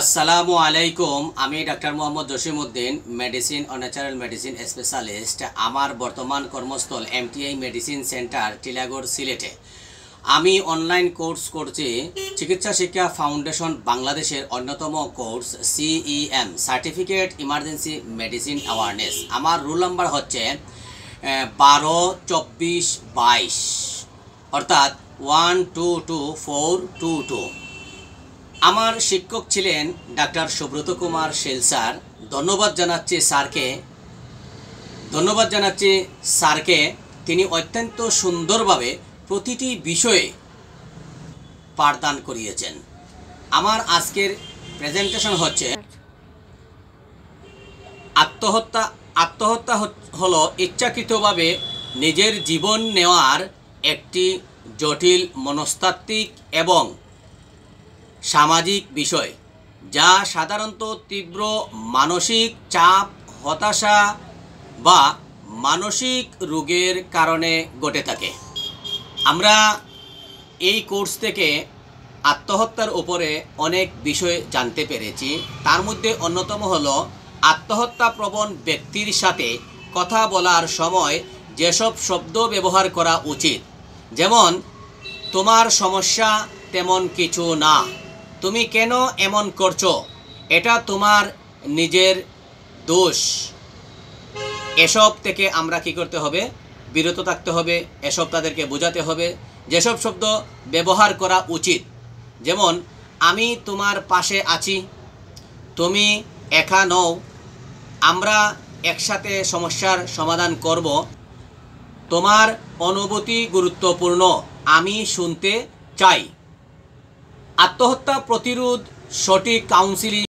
আসসালামু আলাইকুম। আমি ডাক্তার মোহাম্মদ জসিমউদ্দিন, মেডিসিন ও ন্যাচারাল মেডিসিন স্পেশালিস্ট। আমার বর্তমান কর্মস্থল এমটিআই মেডিসিন সেন্টার টিলাগড়, সিলেটে। আমি অনলাইন কোর্স করছি চিকিৎসা শিক্ষা ফাউন্ডেশন বাংলাদেশের অন্যতম course CEM, certificate emergency medicine awareness. আমার রোল নাম্বার হচ্ছে 122422, অর্থাৎ 122422। আমার শিক্ষক ছিলেন ডাক্তার সুব্রত কুমার শীল স্যার। ধন্যবাদ জানাচ্ছি স্যারকে। তিনি অত্যন্ত সুন্দরভাবে প্রতিটি বিষয়ে পাঠদান করিয়েছেন। আমার আজকের প্রেজেন্টেশন হচ্ছে আত্মহত্যা হলো ইচ্ছাকৃতভাবে নিজের জীবন নেওয়ার একটি জটিল মনস্তাত্ত্বিক এবং সামাজিক বিষয়, যা সাধারণত তীব্র মানসিক চাপ, হতাশা বা মানসিক রোগের কারণে ঘটে থাকে। আমরা এই কোর্স থেকে আত্মহত্যার উপরে অনেক বিষয় জানতে পেরেছি। তার মধ্যে অন্যতম হলো আত্মহত্যা প্রবণ ব্যক্তির সাথে কথা বলার সময় যেসব শব্দ ব্যবহার করা উচিত, যেমন তোমার সমস্যা তেমন কিছু না, তুমি কেন এমন করছো, এটা তোমার নিজের দোষ। এসব থেকে আমরা কি করতে হবে? বিরত থাকতে হবে। এসব তাদেরকে বোঝাতে হবে। যেসব শব্দ ব্যবহার করা উচিত, যেমন আমি তোমার পাশে আছি, তুমি একা নও, আমরা একসাথে সমস্যার সমাধান করব, তোমার অনুভূতি গুরুত্বপূর্ণ, আমি শুনতে চাই। আত্মহত্যা প্রতিরোধ, সঠিক কাউন্সিলিং